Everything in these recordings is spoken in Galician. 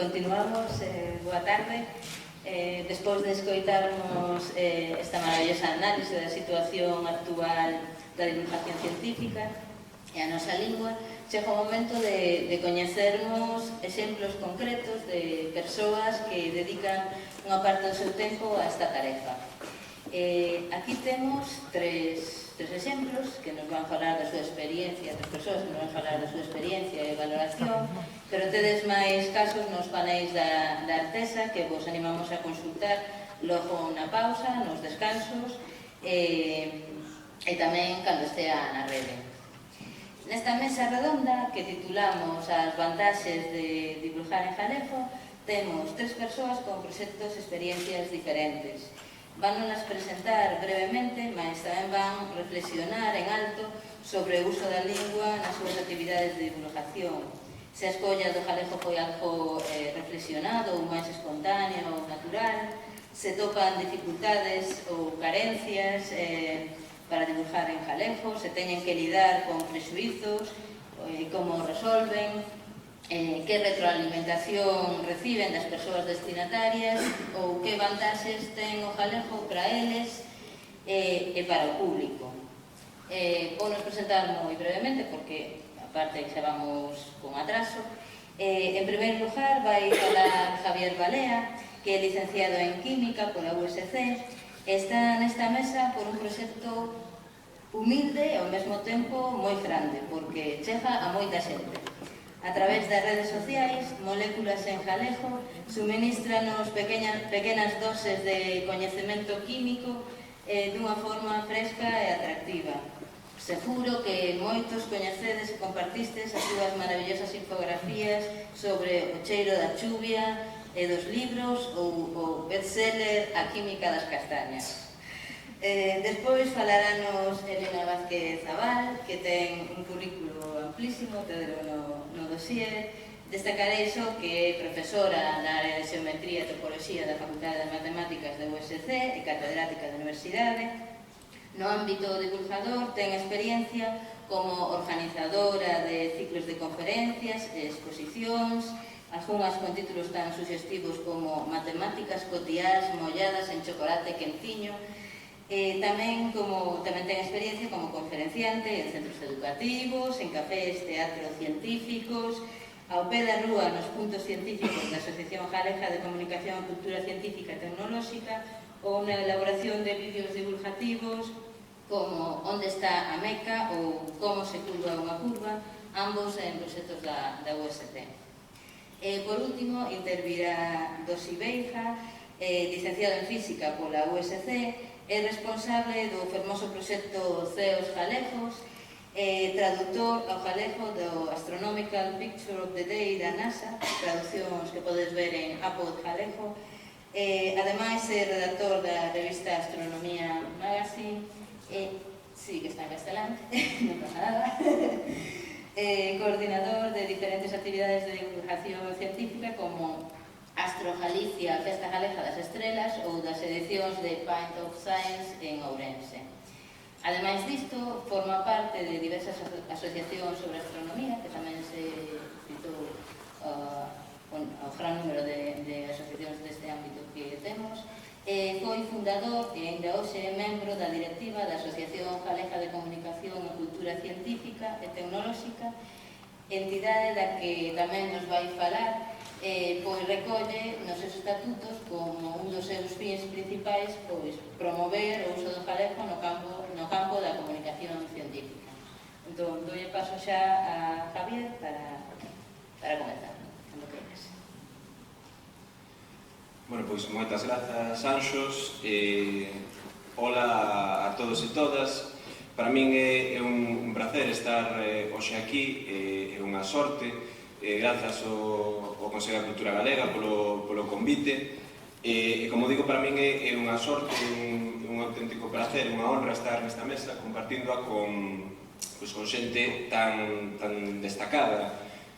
Continuamos, boa tarde. Despois de escoitarmos esta maravillosa análise da situación actual da divulgación científica e a nosa lingua, chega o momento de coñecermos exemplos concretos de persoas que dedican unha parte do seu tempo a esta tarefa. Aquí temos tres exemplos que nos van falar da súa experiencia, tres persoas que nos van falar da súa experiencia e valoración, pero tedes máis casos nos paneis da Artesa que vos animamos a consultar logo na pausa, nos descansos e tamén cando estea na rede. Nesta mesa redonda que titulamos as vantaxes de divulgar en galego, temos tres persoas con proxectos e experiencias diferentes. Vánolas presentar brevemente, mas tamén van reflexionar en alto sobre o uso da lingua nas súas actividades de divulgación. Se a escolla do galego foi algo reflexionado ou máis espontáneo ou natural, se topan dificultades ou carencias para dibujar en galego, se teñen que lidar con prexuizos, como resolven, que retroalimentación reciben das persoas destinatarias ou que vantaxes ten o galego para eles e para o público. Vounos presentar moi brevemente porque aparte xa vamos con atraso. En primeiro lugar vai falar Javier Balea, que é licenciado en Química pola USC. Está nesta mesa por un proxecto humilde e ao mesmo tempo moi grande, porque chega a moita xente. A través das redes sociais, Moléculas en Galego suministranos pequenas doses de coñecemento químico dunha forma fresca e atractiva. Seguro que moitos coñecedes e compartistes as súas maravillosas infografías sobre o cheiro da chuvia e dos libros ou o bestseller A química das castañas. Despois falarános Elena Vázquez Zabal, que ten un currículo amplísimo, tedelo no dossier. Destacarei só que é profesora na área de Xeometría e Topoloxía da Facultade de Matemáticas da USC e catedrática da Universidade. No ámbito divulgador ten experiencia como organizadora de ciclos de conferencias e exposicións, algunhas con títulos tan suxestivos como Matemáticas cotiás molladas en chocolate quentiño. Tamén ten experiencia como conferenciante en centros educativos, en cafés, teatros científicos, ao pé da rúa nos puntos científicos da Asociación Galega de Comunicación e Cultura Científica e Tecnolóxica ou na elaboración de vídeos divulgativos como Onde está a Meca ou Como se curva unha curva, ambos en proxectos da USC. Por último, intervirá Dosi Beija, licenciado en Física pola USC, é responsable do fermoso proxecto CEOs Galegos, traductor ao galego do Astronomical Picture of the Day da NASA, traduccións que podes ver en Apod Galego. Ademais, é redactor da revista Astronomía Magazine, sí que está en castelán, non pasa nada, coordinador de diferentes actividades de divulgación científica como Astro Galicia, Festa Galega das Estrelas ou das edicións de Pint of Science en Ourense. Ademais disto, forma parte de diversas asociacións sobre astronomía, que tamén se citou ao gran número de asociacións deste ámbito que temos. Foi fundador e ainda hoxe é membro da directiva da Asociación Galega de Comunicación e Cultura Científica e Tecnolóxica, entidade da que tamén nos vai falar, pois recolle nos seus estatutos como un dos seus fins principais promover o uso do galego no campo da comunicación científica. Entón, doulle paso xa a Javier para comenzar, cando queiras. Bueno, pois moitas grazas, Anxos. Hola a todos e todas. Para min é un placer estar hoxe aquí, é unha sorte. Grazas ao Consello da Cultura Galega polo convite. Como digo, para min é unha sorte, un auténtico placer, unha honra estar nesta mesa compartíndoa con xente tan destacada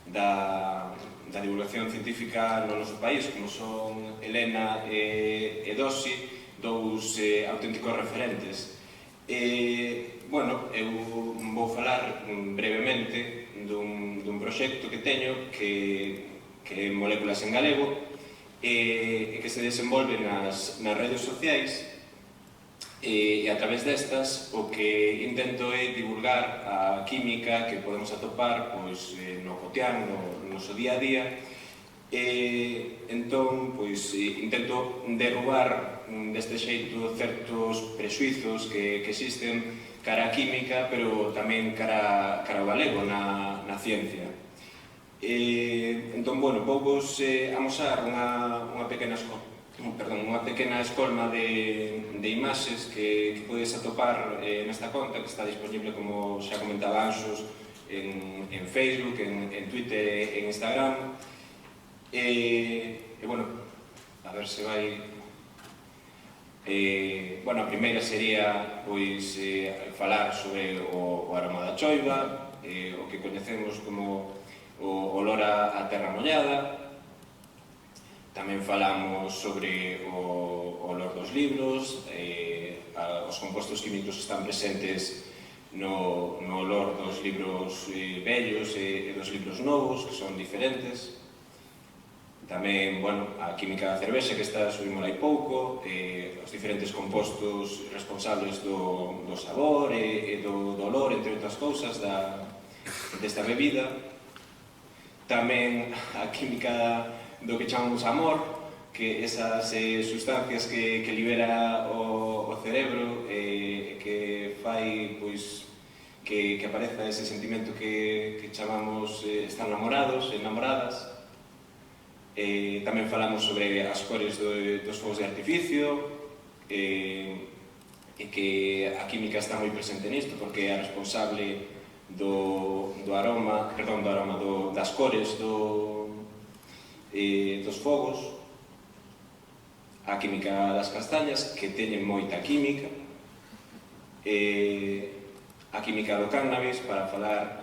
da divulgación científica no noso país, como son Elena e Dosi, dous auténticos referentes. Bueno, eu vou falar brevemente dun proxecto que teño que que é Moléculas en Galego, e que se desenvolve nas redes sociais, e a través destas o que intento é divulgar a química que podemos atopar no cotián, no noso día a día. Entón, intento derrubar deste xeito certos prexuizos que existen cara a química, pero tamén cara ao galego na ciencia. Entón, pouvos amosar unha pequena escolma de imaxes que podes atopar nesta conta, que está disponible, como xa comentaba Anxos, en Facebook, en Twitter e en Instagram. A ver se vai... a primeira sería falar sobre o aroma da choiva, o que coñecemos como o olor a terra mollada. Tamén falamos sobre o olor dos libros, os compostos químicos están presentes no olor dos libros vellos e dos libros novos, que son diferentes. Tamén, a química da cervexa, que está subimos aí pouco, os diferentes compostos responsables do sabor e do olor, entre outras cousas, desta bebida. Tamén a química do que chamamos amor, que esas sustancias que libera o cerebro e que fai que apareza ese sentimento que chamamos estar enamorados, enamoradas. Tamén falamos sobre as cores dos fogos de artificio, e que a química está moi presente nisto, porque é a responsable das cores dos fogos. A química das castañas, que teñen moita química. A química do cannabis, para falar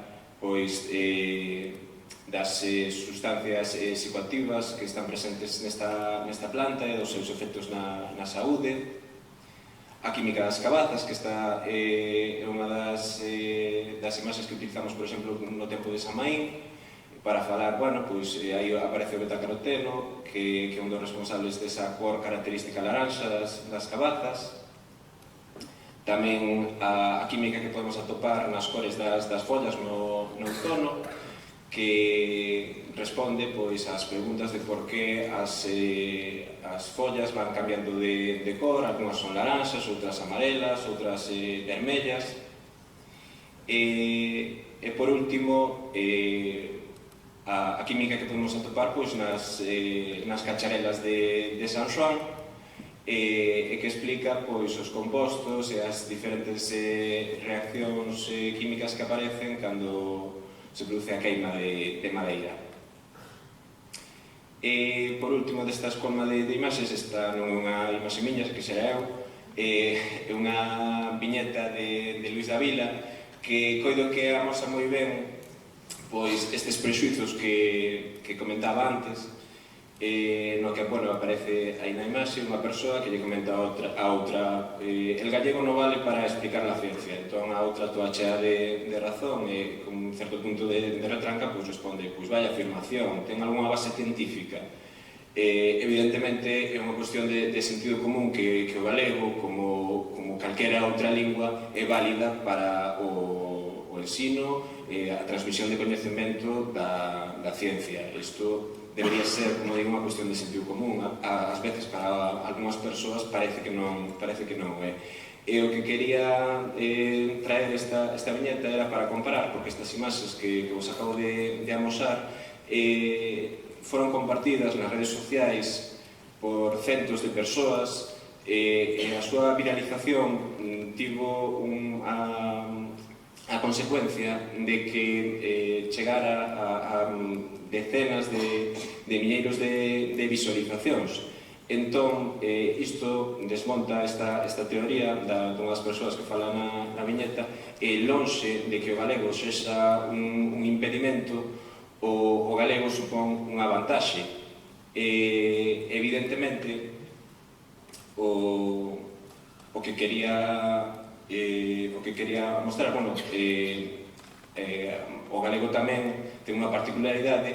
das sustancias psicoactivas que están presentes nesta planta e dos seus efectos na saúde. A química das cabazas, que esta é unha das imaxes que utilizamos, por exemplo, no tempo de Samaín, para falar, aí aparece o betacaroteno, que é un dos responsables desa cor característica laranxa das cabazas. Tamén a química que podemos atopar nas cores das follas no outono, que responde ás preguntas de por que as follas van cambiando de cor, algunhas son laranxas, outras amarelas, outras vermellas. E por último, a química que podemos atopar nas cacharelas de San Xoán, e que explica os compostos e as diferentes reaccións químicas que aparecen cando se produce a queima de madeira. E, por último, desta escolma de imaxes, esta non é unha imaxe miña, que será eu, é unha viñeta de Luis Davila, que coido que amosa moi ben estes prexuizos que comentaba antes, no que aparece aí na imaxe unha persoa que lle comenta a outra el gallego non vale para explicar a ciencia. Entón a outra toa chea de razón e con un certo punto de retranca responde, vaya afirmación, ten algunha base científica. Evidentemente é unha cuestión de sentido común que o galego, como calquera outra lingua, é válida para o ensino, a transmisión de coñecemento da ciencia. Isto debería ser, como digo, unha cuestión de sentido común. Ás veces, para algunhas persoas, parece que non é. E o que quería traer esta viñeta era para comparar, porque estas imaxes que vos acabo de amosar foron compartidas nas redes sociais por centos de persoas, e a súa viralización tivo a consecuencia de que chegara a decenas de milleiros de visualizacións. Entón, isto desmonta esta teoría dunhas persoas que falan na viñeta, e lonxe de que o galego sexa un impedimento, o galego supón unha vantaxe. Evidentemente, o que quería mostrar, o galego tamén ten unha particularidade,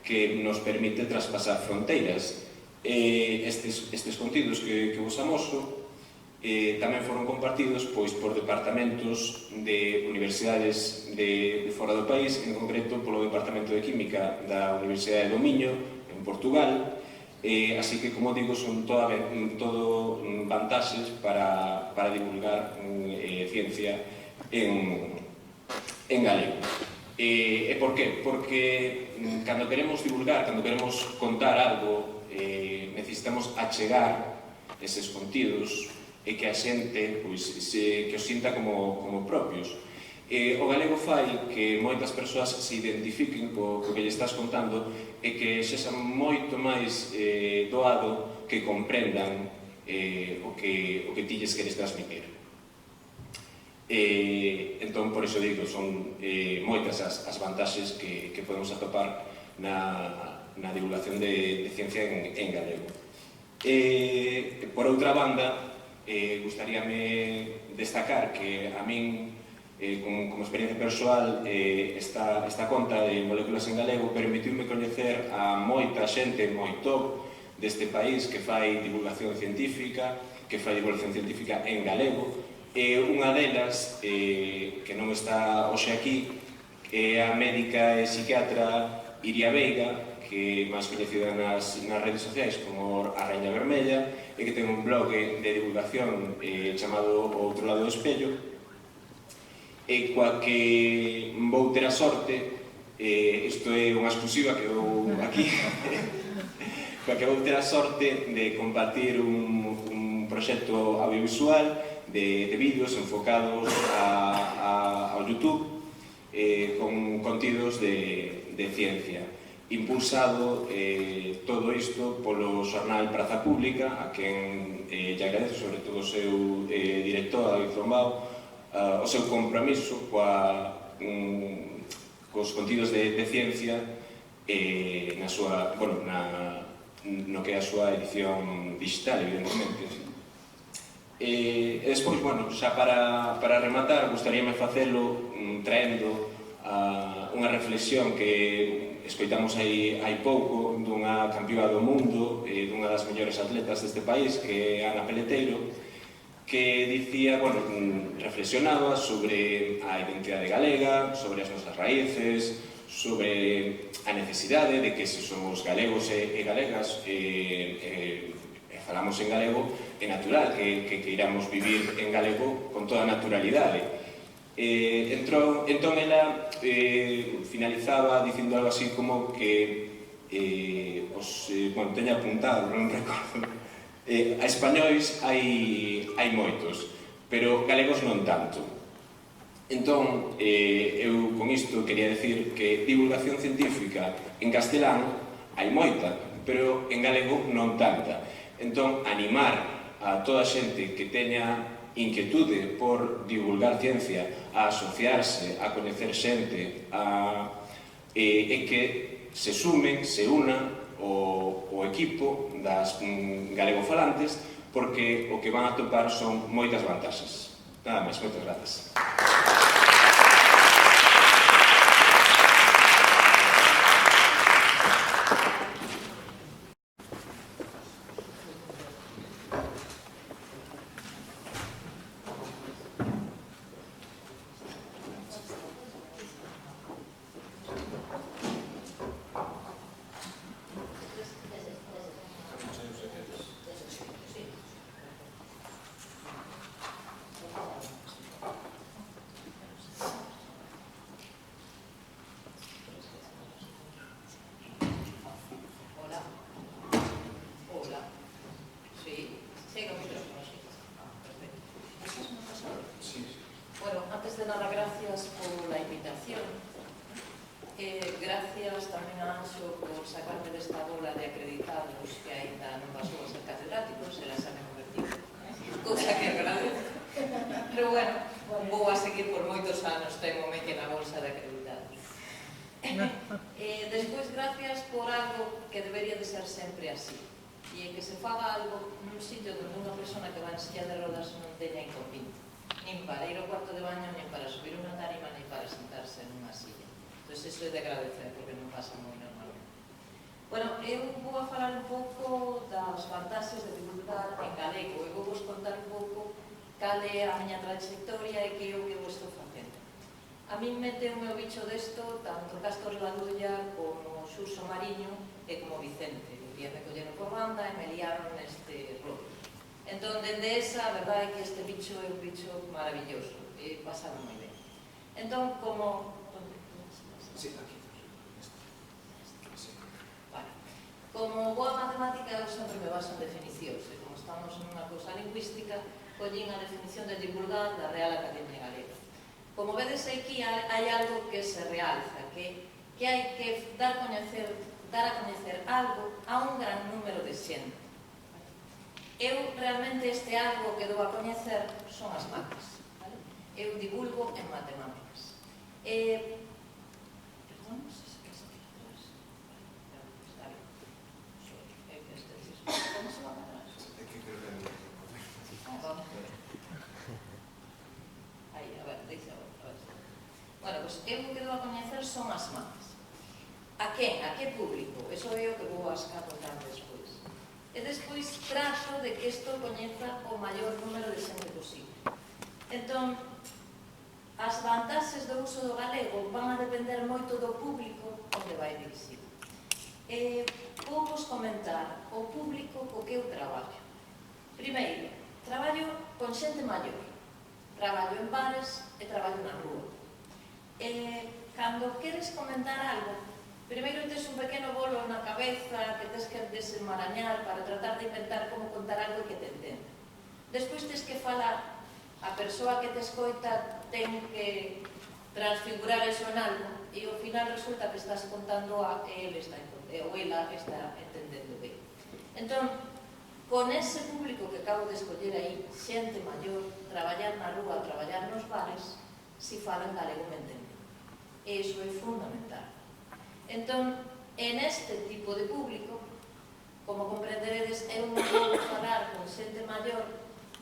que nos permite traspasar fronteiras. Estes contidos que vos amoso tamén foron compartidos por departamentos de universidades de fora do país, en concreto polo Departamento de Química da Universidade do Miño, en Portugal, así que, como digo, son todo vantaxes para divulgar ciencia en galego. E por qué? Porque cando queremos divulgar, cando queremos contar algo, necesitamos achegar eses contidos e que a xente que os sinta como propios. O galego fai que moitas persoas se identifiquen co que lle estás contando e que sexa moito máis doado que comprendan o que ti lles queres transmitir. Entón, por iso digo, son moitas as vantaxes que podemos atopar na divulgación de ciencia en galego. Por outra banda, gustaríame destacar que a min, como experiencia persoal, esta conta de Moléculas en Galego permitiume coñecer a moita xente moi top deste país que fai divulgación científica en galego, e unha delas, que non está hoxe aquí, é a médica e psiquiatra Iria Veiga, que é máis coñecida nas redes sociais como a Raña Vermella, e que ten un blog de divulgación chamado O Outro Lado do Espello, e coa que vou ter a sorte, isto é unha exclusiva que eu aquí, coa que vou ter a sorte de compartir un proxecto audiovisual de vídeos enfocados ao YouTube, con contidos de ciencia, impulsado todo isto polo xornal Praza Pública, a quen lle agradezo, sobre todo o seu director, David Trombao, o seu compromiso cos contidos de ciencia no que é a súa edición digital, evidentemente. E despois, xa para rematar, gustaríame facelo traendo unha reflexión que escoitamos hai pouco dunha campiona do mundo, dunha das mellores atletas deste país, que é Ana Peleteiro, que dicía, reflexionaba sobre a identidade galega, sobre as nosas raíces, sobre a necesidade de que se somos galegos e galegas e falamos en galego, é natural que iramos vivir en galego con toda naturalidade. Entón, ela finalizaba dicindo algo así como que teña apuntado, non recordo, a españois hai moitos, pero galegos non tanto. Entón, eu con isto quería decir que divulgación científica en castelán hai moita, pero en galego non tanta. Entón, animar a toda a xente que teña inquietude por divulgar ciencia, a asociarse, a coñecer xente, e que se sumen, se unan o equipo das galegofalantes, porque o que van a topar son moitas vantaxes. Nada máis, moitas grazas. Gracias tamén a Anxo por sacarme desta bola de acreditados que ainda non pasou a ser catedráticos, ela xa me convertiu, cousa que agradezco. Pero bueno, vou a seguir por moitos anos, temo que na bolsa de acreditados. Despois, gracias por algo que debería de ser sempre así, e que se faga algo nun sitio onde unha persona que va en silla de rodas non teña inconveniente, nin para ir ao cuarto de baño, nin para subir unha tarima, nin para sentarse nunha silla. Entón, iso é de agradecer, porque non pasa moi normalmente. Bueno, eu vou a falar un pouco das vantaxes de divulgar en galego. Eu vou vos contar un pouco cal é a miña trayectoria e que é o que vos estou facendo. A min mete o meu bicho desto tanto Castro Rivadulla como Xurxo Mariño e como Vicente. Un día me colleron por banda e me liaron neste rol. Entón, dende esa, a verdade é que este bicho é un bicho maravilloso e pasaba moi ben. Entón, como... Sí, aquí. Como boa matemática, eu sempre me baso en definicións, e como estamos nunha cousa lingüística, collín a definición de divulgar da Real Academia Galega. Como vedes aquí, hai algo que se realza, que hai que dar a coñecer algo a un gran número de xente. Eu, realmente, este algo que dou a coñecer son as mates. Eu divulgo en matemáticas. Perdón, non sei se queres aquí atrás. Como se va para atrás? É que creo que Vamos. Aí, a ver, deixa outra vez. Bueno, pois eu o que dou a coñecer son as mates. A quen? A que público? Eso é o que vou a contar despois. E despois trato de que isto coñeza o maior número de xente posible. Entón, as vantaxes do uso do galego van a depender moito do público onde vai dirixido. Vou vos comentar o público co que eu traballo. Primeiro, traballo con xente maior. Traballo en bares e traballo na rúa. Cando queres comentar algo, primeiro tes un pequeno bolo na cabeza que tes que desenmarañar para tratar de inventar como contar algo que te entenda. Despois tes que falar, a persoa que te escoita ten que transfigurar eso en algo e ao final resulta que estás contando a ele ou ela está entendendo ben. Entón, con ese público que acabo de escoller aí, xente maior, traballar na rúa, traballar nos bares, si falan galego me entenden. E iso é fundamental. Entón, en este tipo de público, como comprenderedes, eu non vou falar con xente maior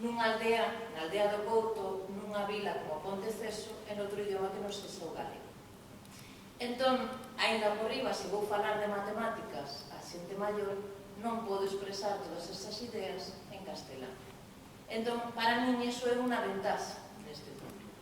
nunha aldea, na aldea do Couto, nunha vila como Ponteceso, en outro idioma que non sexa o galego. Entón, ainda por riba, se vou falar de matemáticas a xente maior, non podo expresar todas estas ideas en castelán. Entón, para min, iso é unha ventaxa neste público.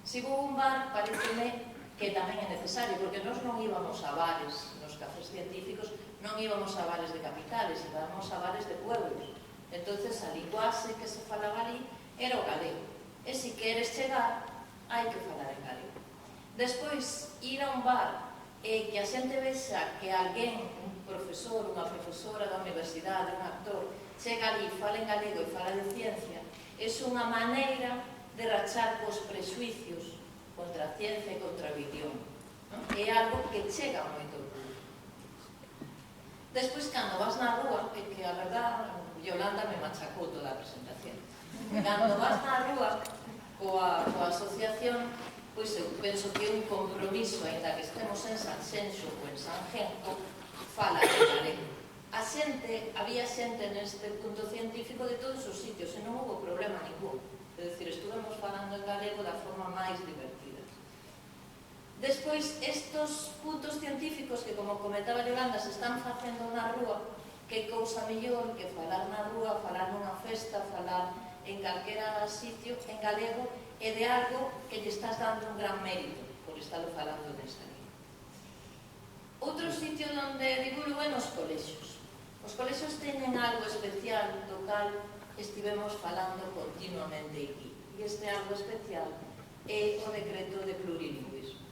Se vou a un bar, pareceme que tamén é necesario, porque nós non íbamos a bares nos cafés científicos, non íbamos a bares de capitales, íbamos a bares de pueblos. Entonces, a linguaxe que se falaba ali era o galego. E se queres chegar, hai que falar en galego. Despois, ir a un bar e que a xente vexa que alguén, un profesor, unha profesora da universidade, un actor, chega ali, fala en galego e fala de ciencia, é unha maneira de rachar os prexuicios contra a ciencia e contra o idioma. É algo que chega moito ao público. Despois, cando vas na rúa, é que a verdad, Yolanda me machacou toda a presentación. Cando vas na rúa coa asociación, pois eu penso que un compromiso, ainda que estemos en Sanxenxo ou en Sangenco, fala en galego. Había xente neste punto científico de todos os sitios e non houve problema ningún. É dicir, estuvemos falando en galego da forma máis divertida. Despois, estos puntos científicos que, como comentaba Yolanda, se están facendo na rúa, que cousa mellor que falar na rúa, falar nunha festa, falar en calquera sitio en galego, e de algo que lle estás dando un gran mérito por estarlo falando nesta lingua. Outro sitio onde divulgo é nos colexios. Os colexios teñen algo especial do cal estivemos falando continuamente aquí. E este algo especial é o decreto de plurilingüismo.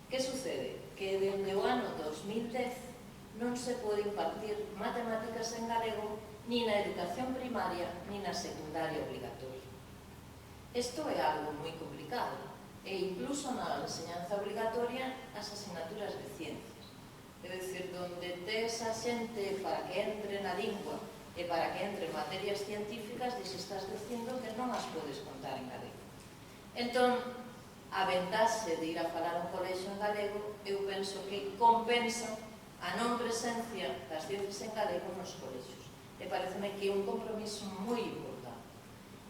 Que sucede? Que dende o ano 2010 non se pode impartir matemáticas en galego ni na educación primaria ni na secundaria obligatoria. Isto é algo moi complicado, e incluso na enseñanza obligatoria as asignaturas de ciencias. É dicir, donde tes a xente para que entre na lingua e para que entre en materias científicas, dis estás dicindo que non as podes contar en galego. Entón, a ventaxe de ir a falar un colexio en galego, eu penso que compensa a non presencia das ciencias en galego nos colexios. E pareceme que é un compromiso moi importante.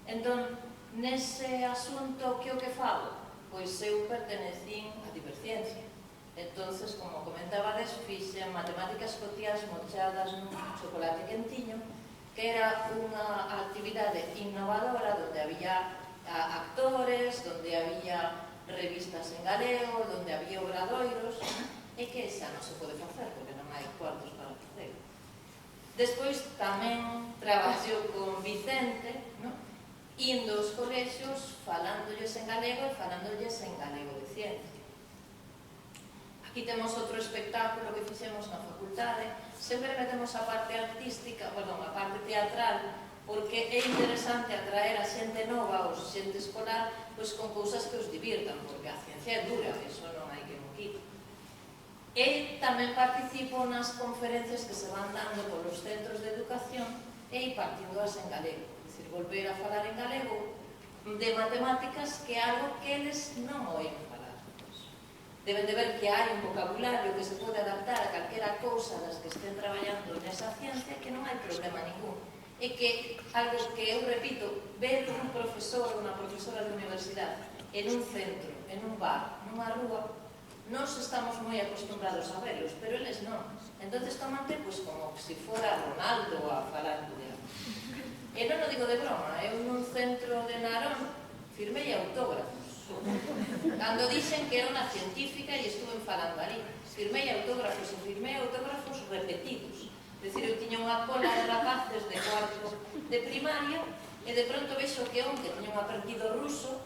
Entón, nese asunto, que o que fago? Pois eu pertenecín a Diverciencia. Entonces, como comentabades, fixen matemáticas cotiás mochadas nun chocolate quentiño, que era unha actividade innovadora onde había actores, onde había revistas en galego, onde había obradoiros, e que xa non se pode facer, porque non hai cuartos para facer. Despois tamén traballou con Vicente, indo aos colexios, falándolles en galego e falándolles en galego de ciencia. Aquí temos outro espectáculo que fixemos na facultade. Sempre metemos a parte artística, a parte teatral, porque é interesante atraer a xente nova, aos xente escolar, con cousas que os divirtan, porque a ciencia é dura, eso non hai que moquir. E tamén participo nas conferencias que se van dando polos centros de educación e partindo-as en galego. É dicir, volver a falar en galego de matemáticas, que é algo que eles non oín falar. Deben de ver que hai un vocabulario que se pode adaptar a calquera cousa das que estén traballando nesa ciencia, que non hai problema ningún. E que, algo que eu repito, ver un profesor ou unha profesora de universidade en un centro, en un bar, nunha rúa, nos estamos moi acostumbrados a verlos, pero eles non. Entonces tomante como se fora Ronaldo a falar de algo. E non o digo de broma, eu nun centro de Narón firmei autógrafos. Cando dixen que era unha científica e estuve falando ali, firmei autógrafos e firmei autógrafos repetidos. É dicir, eu tiña unha cola de rapaces de cuarto de primaria e de pronto vexo que un que tiña un aprendido ruso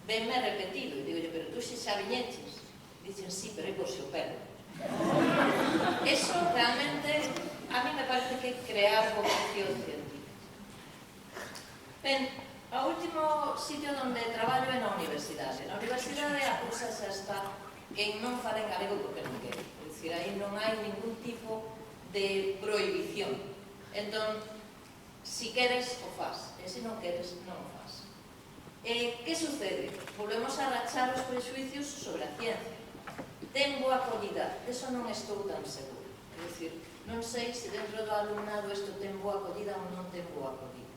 venme repetido. E digo, pero tú xa viñeches? Dicen, sí, pero é por seu pelo. Eso realmente a mí me parece que crear vocación científica. Ben, o último sitio onde traballo é na universidade. Na universidade a cousa xa está quen non fala en galego porque non quere. É dicir, aí non hai ningún tipo de prohibición. Entón, si queres, o faz. E se non queres, non o faz. Que sucede? Volvemos a rachar os prejuicios sobre a ciencia. Ten boa acollida, deso non estou tan seguro. É dicir, non sei se dentro do alumnado isto ten boa acollida ou non ten boa acollida.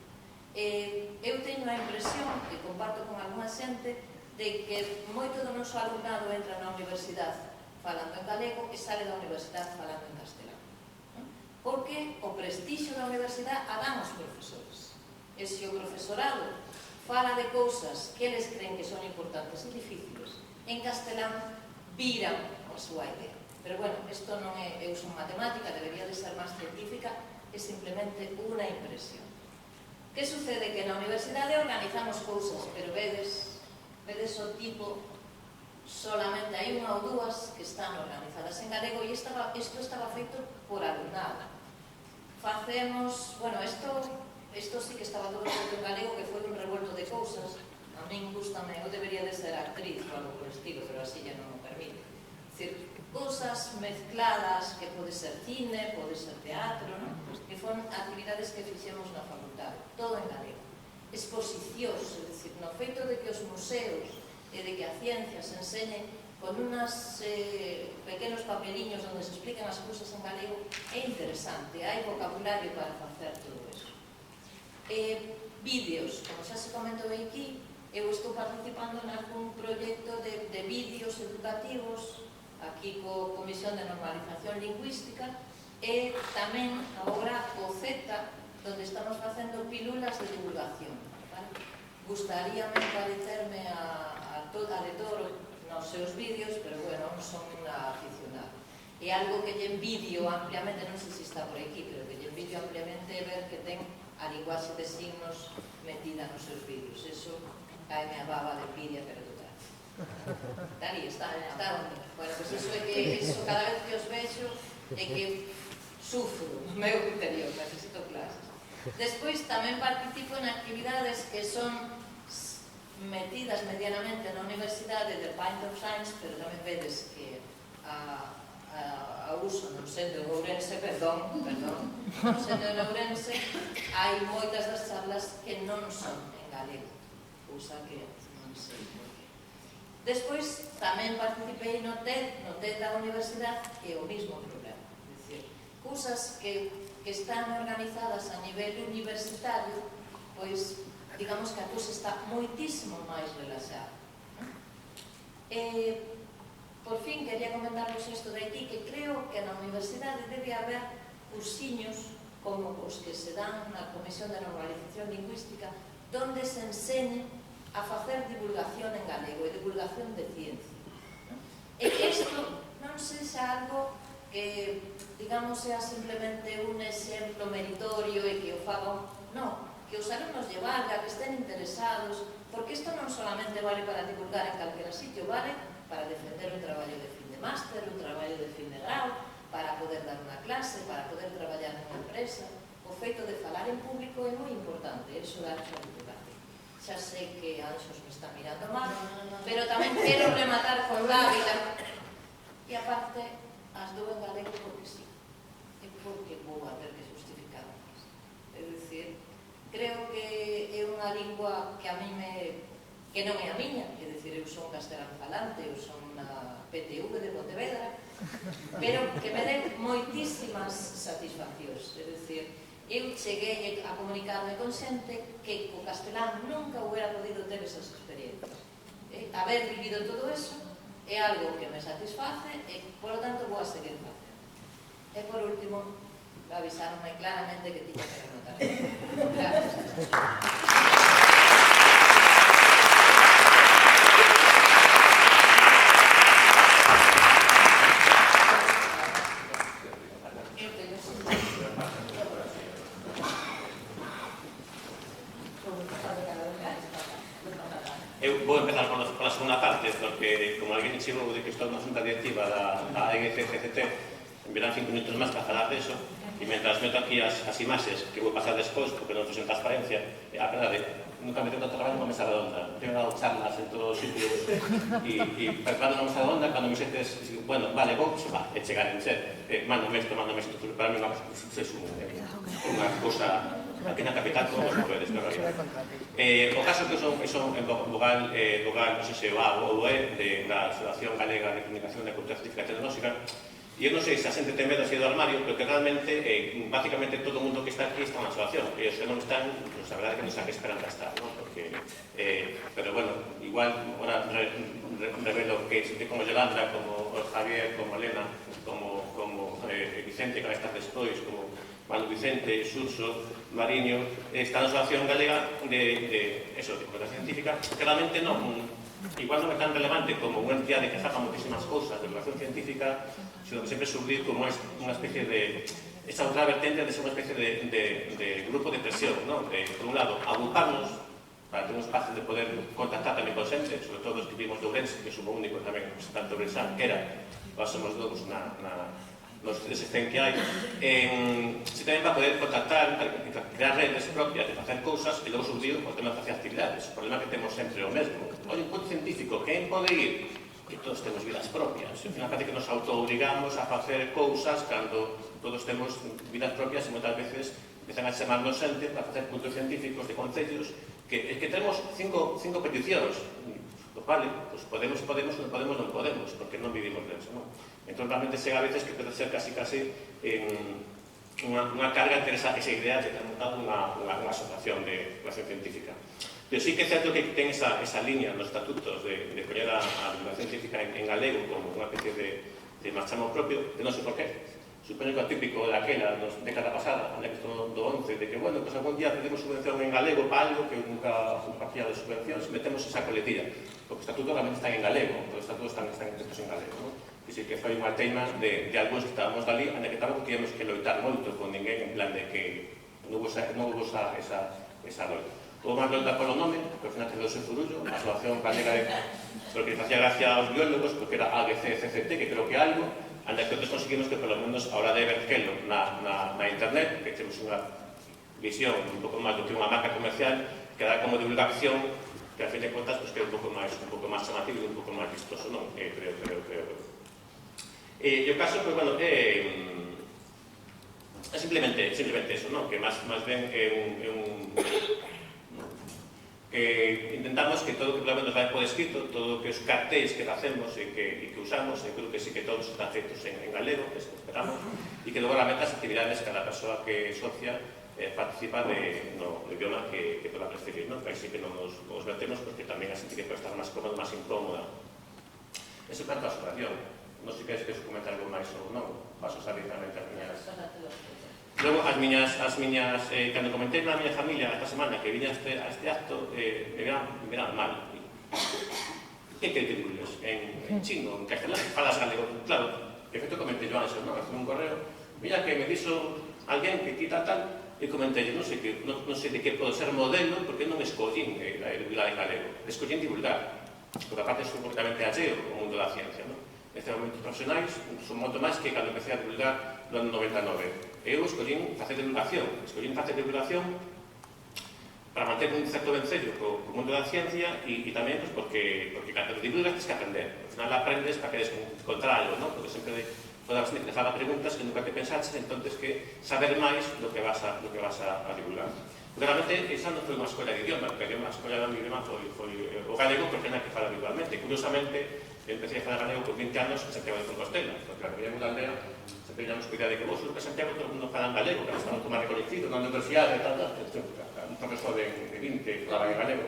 Eu teño a impresión, que comparto con alguna xente, de que moito do noso alumnado entra na universidade falando en galego e sale da universidade falando en castelán. Porque o prestixio da universidade a dan os profesores. E se o profesorado fala de cousas que eles creen que son importantes e difíciles, en castelán viran a súa idea. Pero bueno, isto non é, eu son matemática, debería de ser máis científica, é simplemente unha impresión. Que sucede? Que na universidade organizamos cousas, pero vedes o tipo, solamente hai unha ou dúas que están organizadas en galego e isto estaba feito por alumnado. Facemos, isto sí que estaba todo feito en galego, que foi un revuelto de cousas. A min gustame, eu debería de ser actriz ou algo por estilo, pero así ya non o permite. É dicir, cousas mezcladas, que pode ser cine, pode ser teatro, que foron actividades que fixemos na facultade, todo en galego. Exposicións, é dicir, no feito de que os museos e de que a ciencia se enseñe con unos pequenos papeliños onde se explican as cousas en galego, é interesante, hai vocabulario para facer todo eso. Vídeos, como xa se comentou aquí, eu estou participando en algún proxecto de vídeos educativos aquí co Comisión de Normalización Lingüística e tamén agora o Z, onde estamos facendo pílulas de divulgación. Gustaríame parecerme a de Toro nos seus vídeos, pero bueno, non son unha aficionada. É algo que lle envidio ampliamente, non sei se está por aquí, pero que lle envidio ampliamente ver que ten a linguaxe de signos metida nos seus vídeos. Eso caeme a baba de envidia, pero total. Está. Bueno, pues eso é que cada vez que os vexo é que sufro no meu interior, necesito clases. Despois tamén participo en actividades que son metidas medianamente na universidade de Pint of Science, pero tamén vedes que a uso non sendo en Ourense, perdón, non sendo en Ourense, hai moitas das charlas que non son en galego, cousa que non sei por qué. Despois tamén participei no TED da universidade, e o mismo problema, é dicir, cousas que están organizadas a nivel universitario, pois digamos que a cousa está moitísimo máis relaxada. Por por fin, quería comentarvos isto de aquí, que creo que na universidade debe haber cursiños como os que se dan na Comisión de Normalización Lingüística, donde se enseñe a facer divulgación en galego e divulgación de ciencia. E que isto non sexa algo que, digamos, sea simplemente un exemplo meritorio e que o fagan, non, que os alumnos lle valga, que estén interesados, porque isto non solamente vale para divulgar en calquera sitio, vale para defender un traballo de fin de máster, un traballo de fin de grau, para poder dar unha clase, para poder traballar nunha empresa. O feito de falar en público é moi importante, eso dá a divulgar. Xa sei que Anxos me está mirando mal, pero tamén quero rematar con Dávila. E aparte, as dou en galego porque sí, e porque vou a ter que justificar máis. É dicir, creo que é unha lingua que a mí que non é a miña, é dicir, eu son castelán falante, eu son na PTV de Pontevedra, pero que me den moitísimas satisfaccións, é dicir, eu cheguei a comunicarme con xente que co castelán nunca hubiera podido ter esas experiencias. Haber vivido todo eso é algo que me satisface e, por lo tanto, vou a seguir facendo. E, por último, avisaronme claramente que tiña que renotar. Gracias. Eu vou empezar con a segunda parte, porque, como alguén chegou de que estou na junta directiva da ANCCCT, en verán 5 minutos máis para falar deso, e mentras meto aquí as imaxes que vou pasar despois, porque non fixen transparencia, a verdade, nunca me tengo traballo nunha mesa redonda, tengo dado charlas en todos os sitios, e preparando unha mesa redonda, cando me xentes, bueno, vale, vou, va, e chegar en ser, mándame isto, para mí unha cousa, aquí na capital todos os poderes, na realidad. O caso que son vogal, non sei se o A ou o E, da Asociación Galega de Comunicación de Cultura Científica e Tecnolóxica, e eu non sei se a xente ten medo así do armario, pero que realmente, básicamente, todo o mundo que está aquí está na asociación, e os que non están, pues, a verdade é que non sabe que esperan que estar, ¿no? Porque, pero bueno, igual, ahora revelo que xente como Yolanda, como Javier, como Elena, como Vicente, que vai estar despois, como Manu Vicente, Xurxo, Mariño, está na Asociación Galega de Comunicación Científica, que realmente non, igual non é tan relevante como unha entidade que saca moitísimas cousas de divulgación científica, sino que sempre surgir como unha especie de, esta outra vertente de ser unha especie de grupo de presión, ¿no? Por un lado, agruparnos para ter un espacio de poder contactar tamén con xente, sobre todo os que vivimos de Ourense, que somos o único tamén representante de Ourense, que era, nós somos dous nos desestén que hai, se tamén para poder contactar, crear redes propias de facer cousas e logo surgiu o tema de facer actividades. O problema que temos sempre é o mesmo. O input científico, quen pode ir? Que todos temos vidas propias. Ao final parece que nos auto-obrigamos a facer cousas cando todos temos vidas propias e moitas veces empezan a chamarnos xente para facer puntos científicos de concellos que temos cinco peticións. Vale, pues podemos, non podemos, porque non vivimos de eso, non? Entón, realmente, chega a veces que pode ser casi unha carga entre esa idea de ter montado unha asociación de divulgación científica. Pero sí que é certo que ten esa línea nos estatutos de poñer a divulgación científica en galego como unha especie de marchamo propio, que non sei por qué. Supoño que o típico daquela, na década pasada, no anécdota do 11, de que, bueno, pues algún día pedimos subvención en galego para algo que nunca facía de subvencións, metemos esa coletilla. Porque os estatutos realmente están en galego, os estatutos están escritos en galego, non? E si que foi unha teima de algúns que estábamos dali, anda que tampouco tíamos que loitar moito con ninguén, en plan de que non hubo esa loita. Houve máis loita polo nome, que ao final quedou ese furullo, a Asociación Galega de... porque facía gracia aos biólogos, porque era AGCCCT, que creo que algo, anda que outros conseguimos que, polo menos, a hora de vertelo na internet, que temos unha visión un pouco máis do que unha marca comercial, que dá como divulgación, que a fin de contas, pues, que é un pouco máis chamativo e un pouco máis vistoso, non? Creo. E o caso, pues, bueno, é simplemente eso, non? Que máis ben é un que intentamos que todo o que probablemente nos vai por escrito, todo o que os cartéis que facemos e que usamos, e creo que sí que todos están feitos en galego, que esperamos, e que logo realmente as actividades cada persoa que socia participa no idioma que poda preferir, non? Que aí sí que non nos vertemos, porque tamén a xente que pode estar máis cómoda, máis incómoda. Eso quanto a situación. Non sei que os comentar algo máis ou non. Paso a directamente as miñas... Logo, as miñas, cando comentei na miña familia esta semana que viña a este acto, me miran mal. Que dibules? En chino, en castelán, falas galego. Claro, de feito comentei yo antes, non? Hace un correo. Mira que me dixo alguén que ti tal, e comentei, non sei de que podo ser modelo, porque non escollín divulgar en galego. Escollín divulgar. Porque aparte son completamente acheo ao mundo da ciencia, non? Nestes momentos profesionais son moito máis que cando empecé a divulgar no ano 99. Eu escollín facer divulgación para manter un certo vencello co mundo da ciencia e tamén porque cando divulgas tens que aprender. Al final aprendes para que encontrar algo, non? Porque sempre todas te fan preguntas que nunca te pensaches, entón tens que saber máis do que vas a divulgar. Realmente, esa non foi unha escola de idioma, porque a escola de idioma foi o galego, porque era que fala habitualmente. Curiosamente, empecé a falar galego por 20 anos en Santiago de Compostela, porque a miña aldea sempre íamos cuidar de que vos, que Santiago todo o mundo falan galego, que está moito máis reconhecido na universidade e tal, un profesor de 20 que falaba en galego.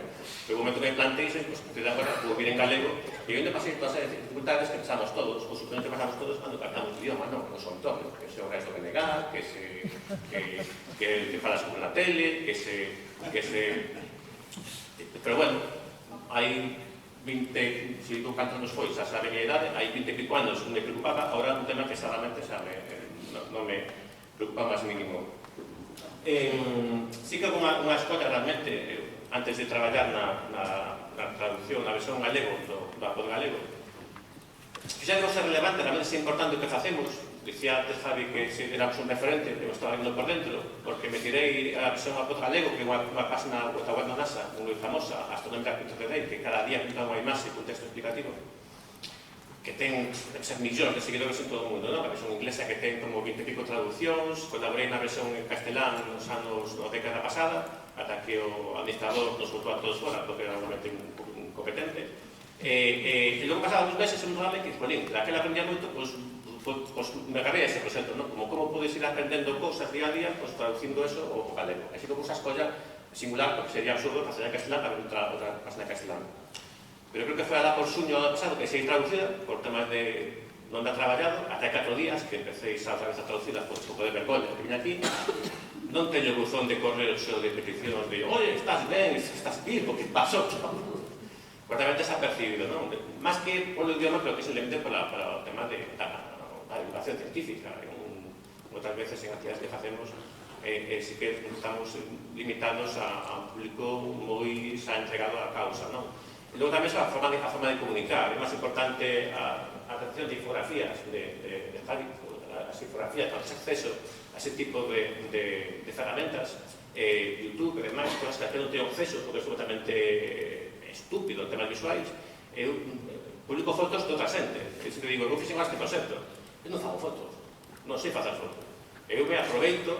Pero o momento que me planteisen, pues, que agora vou vir en galego, e eu ainda pasei todas as dificultades que pasamos todos, ou suponente pasamos todos cando cantamos o idioma, non son todos, que se o resto de negar, que falas como na tele, que se... Pero bueno, hai 20, se digo cantos nos foi, xa sabe a idade, hai 20 e pico anos non me preocupaba, agora un tema que solamente xa non me preocupa máis mínimo. Sí que unha escola realmente, antes de traballar na traducción, na versión galego, do apodo galego, fixemos ser relevante, realmente é importante o que facemos. Dicía antes Javi que se éramos un referente, eu estaba indo por dentro, porque me tirei a versión apodo galego, que é unha página web da NASA, moi famosa, astronómica.tv, que cada día pinta unha imaxe con texto explicativo, que ten millóns de seguidores en todo o mundo, non? A versión inglesa que ten como 20 e pico traduccións, colaborei na versión en castelán nos anos da década pasada, ata que o administrador nos botou a todos fora, porque era realmente incompetente. E logo pasaba uns meses en un rame que, jolín, daquela aprendía moito, pois me agarrei a ese proxecto, non? Como podes ir aprendendo cousas día a día, pois traducindo eso ao galego. Así que esa escolla singular, porque sería absurdo facer en castelán para ver outra página en castelán. Pero creo que foi alá por xuño do ano pasado que sei traducida, por temas de non dar traballado, ata 4 días que empecé a outra vez a traducida, por un pouco de vergoña que vine aquí. Non teño buzón de correos ou de peticións de oye, estás ben, estás vivo, que pasou? Completamente desapercibido, non? Más que por o idioma, creo que simplemente para o tema da educación científica. Outras veces en actividades que facemos sí que estamos limitados a un público moi xa entregado á causa, non? E logo tamén a forma de comunicar. É máis importante a atención de infografías, as infografías, para ese acceso a ese tipo de ferramentas, YouTube e demais, cosas que non teño acceso, porque é absolutamente estúpido en temas visuais. Eu publico fotos de outra xente. Eu sempre digo, eu fixen este proxecto. Eu non fago fotos, non sei facer fotos. Eu me aproveito,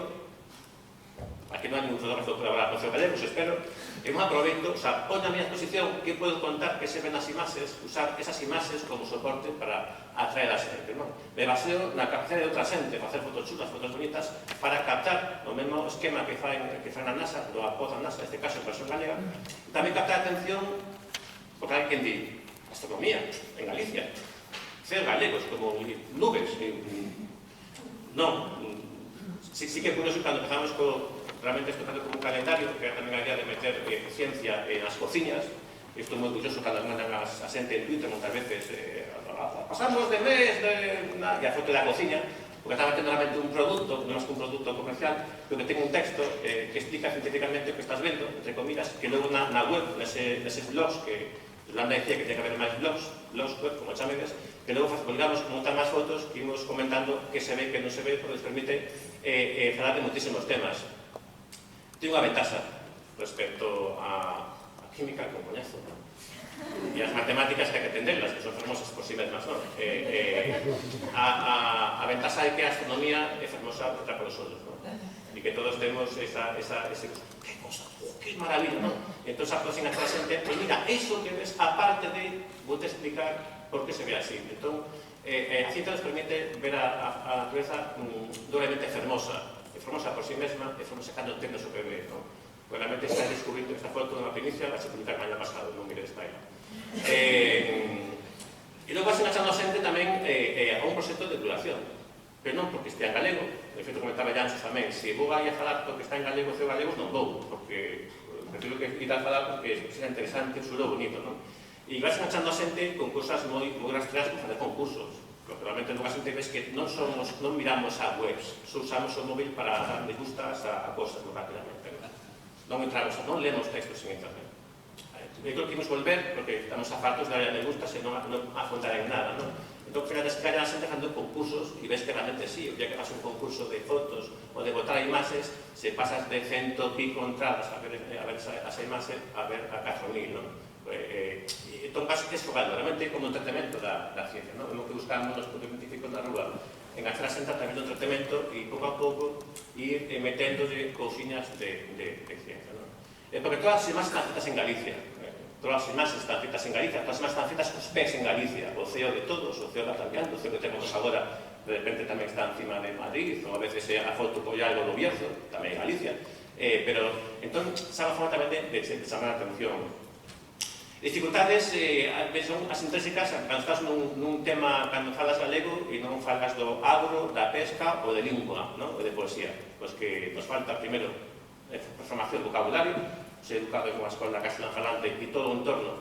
aquí non hai ningún fotógrafo que colaborar con o galego, espero, eu me aproveito, o sea, poño a miña exposición que podo contar que se ven as imaxes, usar esas imaxes como soporte para atraer a xente, non? Me baseo na capacidade de outra xente, facer fotos chulas, fotos bonitas, para captar o mesmo esquema que fai na NASA, do apodo da NASA, neste caso, en versión galega, tamén captar a atención, porque hai quen di, astronomía, en Galicia, ser galegos, como nubes, non, sí que é curioso cando empezamos realmente esto como un calendario, que era tamén a idea de meter ciencia nas cociñas. Estou moi orgulloso cando mandan a xente en Twitter moitas veces pasamos de mes e a foto da cociña, porque estaba tendo realmente un produto, non é un produto comercial, pero que ten un texto que explica científicamente o que estás vendo, entre comillas, que logo na web, neses blogs, que Yolanda decía que ten que haber máis blogs web, como chamedes, que logo colgamos moitas máis fotos que imos comentando que se ve, que non se ve, porque nos permite falar de moitísimos temas. Tengo unha ventaxa respecto a química, como coñezo, e as matemáticas que hai que entenderlas, que son fermosas por si mesmas, non? A ventaxa é que a astronomía é fermosa outra por os ollos, non? E que todos temos ese que cosa, que maravilla, non? Entón, a próxima a xente, pues mira, eso que ves, aparte de, vou te explicar por que se ve así. Entón, a ciencia nos permite ver a natureza doblemente fermosa. Fermosa por si mesma, e fermosa cando entende o que ve, non? Realmente está descubrindo esta foto nunha primicia, vai se publicar mañana pasado, non miredes para ela. E logo vas enganchando a xente tamén a un proxecto de divulgación, pero non porque estea en galego. De feito, comentaba Janxos tamén, se vou aí a falar porque está en galego e ceo galegos, non vou, porque prefiro que ir a falar porque será interesante, xulo, bonito, non? E vas enganchando a xente con cousas moi rastreadas para fazer concursos. Porque realmente non a xente ves que non miramos a webs, só usamos o móvil para dar me gustas a cosas moi rápidamente. Non entramos, non lemos textos en internet. Eu creo que imos volver, porque estamos afartos de dar me gustas e non afondar en nada, non? Entón, final, descarga a xente facendo concursos e ves que realmente sí, o día que faz un concurso de fotos ou de botar imaxes, se pasas de 100 pico entradas a ver as imaxes, a ver a 4.000, non? Entón, vas esfogando, realmente como un entretenimento da ciencia, non? Como que buscamos nos puntos científicos na rúa, enganchar a xente a través do entretenimento e pouco a pouco ir meténdole cousiñas de ciencia, non? Porque todas as imaxes están feitas en Galicia, todas as imaxes están feitas en Galicia, todas as imaxes están feitas cos pés en Galicia, o CEO de todos, o CEO da cambiando, o CEO que temos agora, de repente tamén está encima de Madrid, ou a veces a foto colla algo do Bierzo, tamén en Galicia, pero, entón, esa é unha forma tamén de chamar a atención. Dificultades son asintésicas cando estás nun tema, cando falas galego e non falas do agro, da pesca ou de lingua, ou de poesía. Pois que nos falta, primeiro, formación de vocabulario, ser educado en unha escola castelán falante e todo o entorno,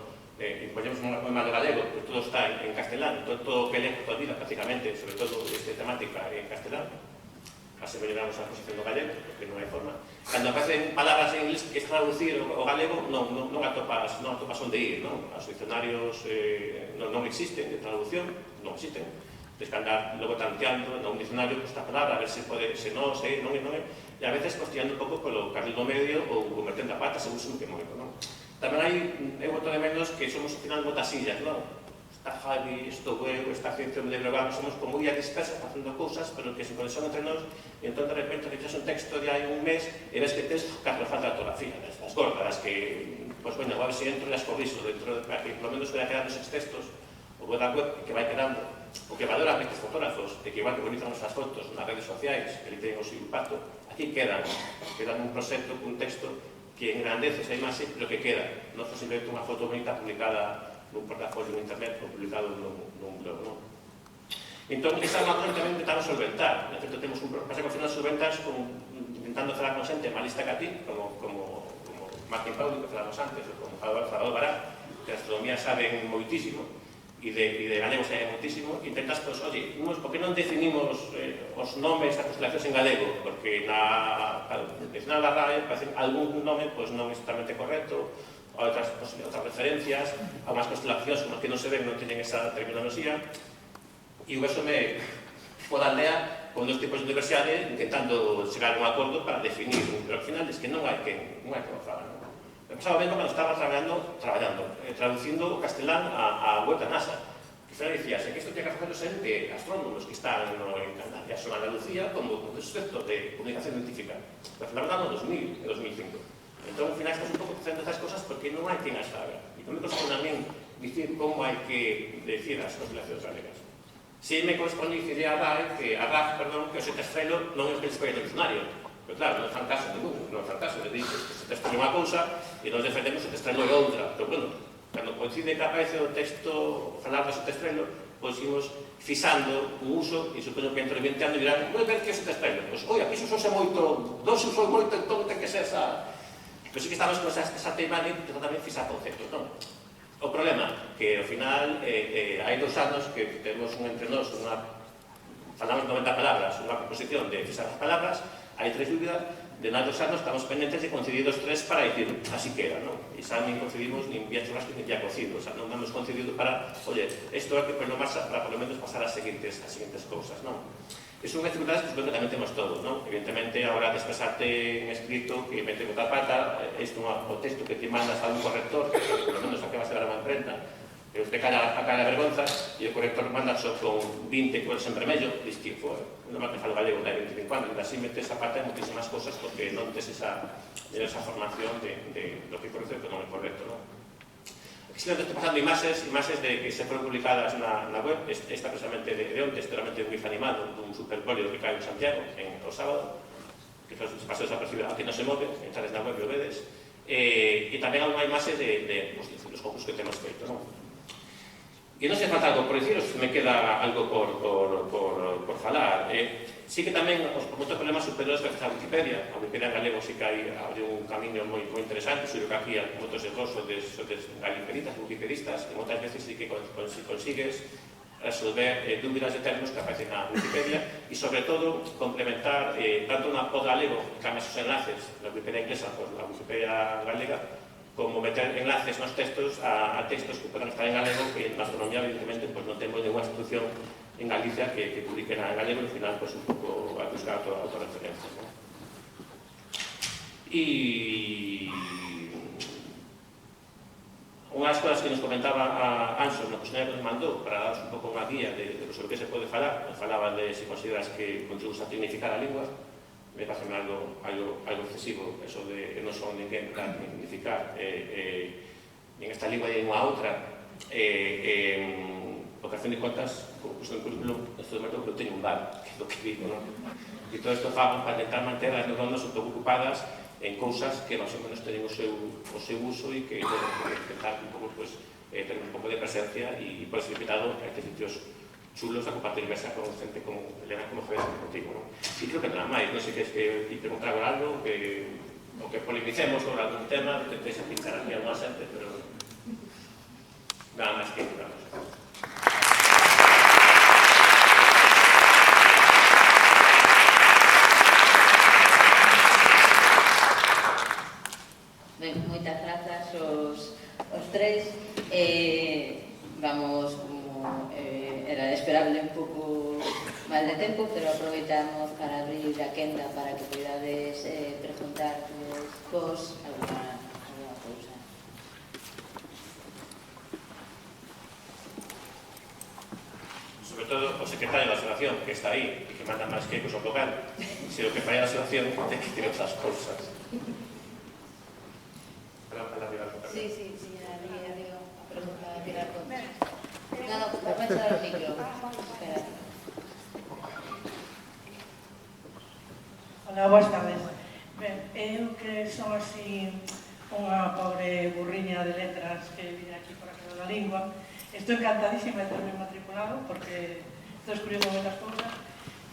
ponemos un poema de galego, que todo está en castelán, todo o que leo toda a vida, prácticamente, sobre todo esta temática en castelán, aseveramos a posición do galego, porque non hai forma. Cando aparecen palabras en inglés que es traducir o galego, non atopas onde ir, non? Os diccionarios non existen de traducción, non existen. Tens que andar logo tanteando un diccionario esta palabra, a ver se pode, se non, se non, e a veces costilando un pouco polo carril do medio ou convertendo a pata según se que moito, non? Tamén hai, eu boto de menos que somos ao final botasillas, non? Está Javi, estou eu, esta ciencia de Breogán, somos como muy dispersas facendo cousas, pero que se conexión entre nós, e entón de repente revisas un texto de hai un mes e ves que tens catro faltas de ortografía, das gordas, que, pois, bueno, a ver se entro e as corriso, dentro de que polo menos vai quedando esos textos, o web da web que vai quedando, o que valora estes fotógrafos, e que igual que bonizan as fotos nas redes sociais, que ali ten o seu impacto, aquí quedan un proxecto, un texto que engrandece esa imaxe, pero que queda, non foi simplemente unha foto bonita publicada nun portafolio en internet ou publicado nun blog, non? Entón, esa é unha cosa que tamén intentamos solventar. De feito, temos un pasa que ao final solventas intentando falar con xente máis lista que a ti, como Martín Pauli, que falamos antes, ou como Salvador Bará, que a astronomía saben moitísimo, e de galego saben moitísimo, e intentas, pois, oye, por que non definimos os nomes das constelacións en galego? Porque na da RAE parece algún nome non é totalmente correcto, a outras referencias, a unhas constelacións como que non se ven, non teñen esa terminoloxía, e o eso me fue da aldea con dos tipos de universidade intentando chegar a un acordo para definir, pero ao final é que non hai que o fagan. Me pasaba ben cando estaba traducindo o castelán a web da NASA, que ao final dicíase que isto tiene que facerlo sempre astrónomos que están en Canarias ou en Andalucía como concepto de comunicación científica, pero ao final no 2000 e 2005. Entón, ao final, estás un pouco facendo esas cosas porque non hai quen as faga. E non me corresponde a min dicir como hai que decir as constelacións galegas. Si me corresponde dicir a RAE, que o sete estrelo non é o que les foi no diccionario. Pero claro, non fan caso ningún, non fan caso. Le dices que sete estrelo é unha cousa e nos defendemos sete estrelo é outra. Pero bueno, cando coincide que aparece o texto falar de sete estrelo, pois imos fixando un uso e supoño que entre 20 anos dirán, vou ver que é sete estrelo. Pois, oi, aquí se usou moito, non se usou moito, entón ten que ser esa... Pero sí que estamos con esa temática que tamén fixar conceptos, non? O problema, que ao final hai 2 anos que temos entre nós falamos 90 palabras, unha proposición de fixar as palabras, hai 3 dúbidas, de nós 2 anos estamos pendentes de coincidir os 3 para dicir, así queda, non? E xa nin coincidimos nin vía churrascos nin vía cocido, o sea, non hemos coincidido para, oye, isto é que pois non marcha para por lo menos pasar as seguintes cousas, non? E son dificultades que supongo que tamén temos todos, non? Evidentemente, agora de expresarte en escrito, que mete botar pata, isto é o texto que te mandas a un corrector, que por lo menos a que vas a dar a imprenta, que usted calla a vergonza, e o corrector manda só con 20 cores en vermello, diz que, non máis que falo galego de 25 anos, e así metes a pata en moitísimas cosas porque non tes esa formación de lo que é correcto e que non é correcto, non? Aquí se estou pasando imaxes de que se foron publicadas na web, esta precisamente de onte, realmente un gif animado dun superpolio que cae en Santiago o sábado, que se pasou desapercibido, aquí non se move, entrades na web e o vedes, e tamén hai unha imaxe de los concursos que temos feito, non? E non sei falta algo por dicir, se me queda algo por falar. Sí que tamén os moitos problemas superiores que a Wikipedia. A Wikipedia en galego sí que hai un camiño moi interesante, sobre que aquí moitos erros sodes galipedistas, wikipedistas, e moitas veces sí que consigues resolver dúbidas de términos que aparecen na Wikipedia e, sobre todo, complementar tanto o galego, que cambias os enlaces na Wikipedia inglesa por la Wikipedia galega, como meter enlaces nos textos a textos que poden estar en galego, que en astronomía, evidentemente, non temos ninguna institución en Galicia que publique nada en galego, e, ao final, un pouco a buscar autorreferencias. E unha das cousas que nos comentaba a Anso no cuestionario que nos mandou para daros un pouco unha guía sobre o que se pode falar, nos falaba de se consideras que contribúes a dignificar a lingua. Me parece algo excesivo, eso de que non son ninguén para dignificar en esta lingua e en unha outra, porque, a fin de contas, como puso en currículum, esto de mercado que eu teño un bar, que é do que digo, non? E todo isto fago para intentar manter as neuronas un pouco ocupadas en cousas que máis ou menos teñen o seu uso e que tenen que intentar un pouco, ter un pouco de presencia e, por ese invitado, a estes sitios chulos a compartir mesa con xente como Elena, como Fede, contigo, non? E creo que nada máis, non sei que preguntar algo, o que polemicemos sobre algún tema, que tentéis a pinchar aquí a unha xente, pero nada máis que vamos. Ben, moitas grazas os tres. Vamos, era esperable un pouco máis de tempo, pero aproveitamos para abrir a quenda para que podades preguntar vos alguna cousa. Sobre todo o secretario da asociación, que está aí e que manda máis que o local, se o que falla a asociación ten que ter outras cousas. Sí, arriba, a pregunta, a tirar contas. No, vai dar o micro. Espera. Hola, boas tardes. Ben, eu que son así unha pobre burriña de letras que vine aquí por aquilo da lingua, estou encantadísima de terme matriculado porque estou descubrindo moitas cousas.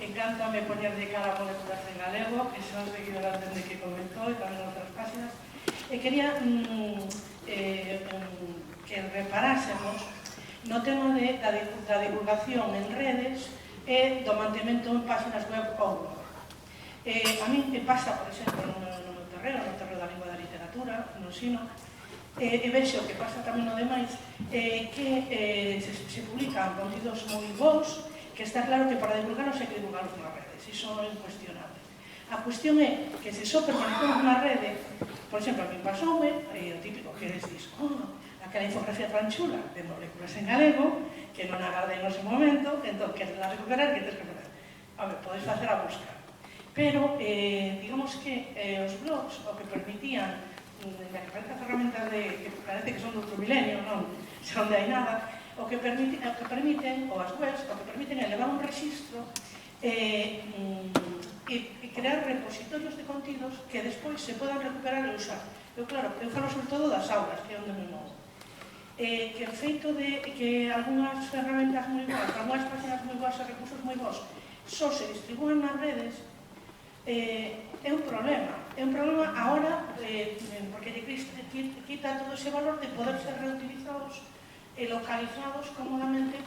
Encántame poñer de cara a moléculas en galego, que son seguidoras desde que comentou e tamén outras páginas. E quería que reparásemos no tema da divulgación en redes e do mantemento en páxinas web ou blog. A mí me pasa, por exemplo, no meu terreo da lingua da literatura, no ensino, e vexo que pasa tamén no demais, que se publican contidos moi bons, que está claro que para divulgarnos hai que divulgarlos nas redes, iso é incuestionable. A cuestión é que se só permanecemos na rede, por exemplo, a mí pasoume, o típico que eres disco, aquela infografía tan chula de moléculas en galego, que non agardei no seu momento, entón, que la recuperar, que tens que facer? A ver, podes facer a busca. Pero, digamos que os blogs, o que permitían, na que parece ferramentas que parece que son de outro milenio, non son de hai nada, o que permiten, ou as webs, o que permiten é levar un registro e crear repositorios de contidos que despois se podan recuperar e usar. Eu, claro, eu falo sobre todo das aulas, que é onde me movo. Que o feito de que algunhas ferramentas moi boas, algunhas páginas moi boas e recursos moi bons só se distribúen nas redes, é un problema. É un problema ahora, porque lle quita todo ese valor de poder ser reutilizados e localizados cómodamente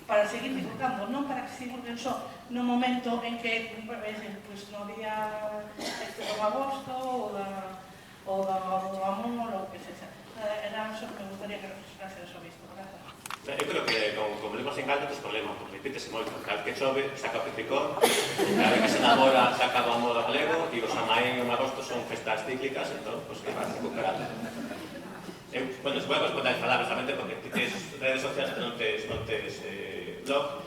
para seguir divulgando, non para que se divulguen só no momento en que, no día do agosto ou do amor ou que sexa. Era eso que me gustaría que reflexionase sobre isto. Gracias. Eu creo que con lemos en gallo tes problema, porque repítese moito. Cada que chove, saca o pepicón, cada vez que se enamora, saca do amor galego, e os amaén en agosto son festas cíclicas, entón, pois que vas recuperando. Bueno, se podemos contar as palabras realmente, porque ti tes redes sociais que non tes blog.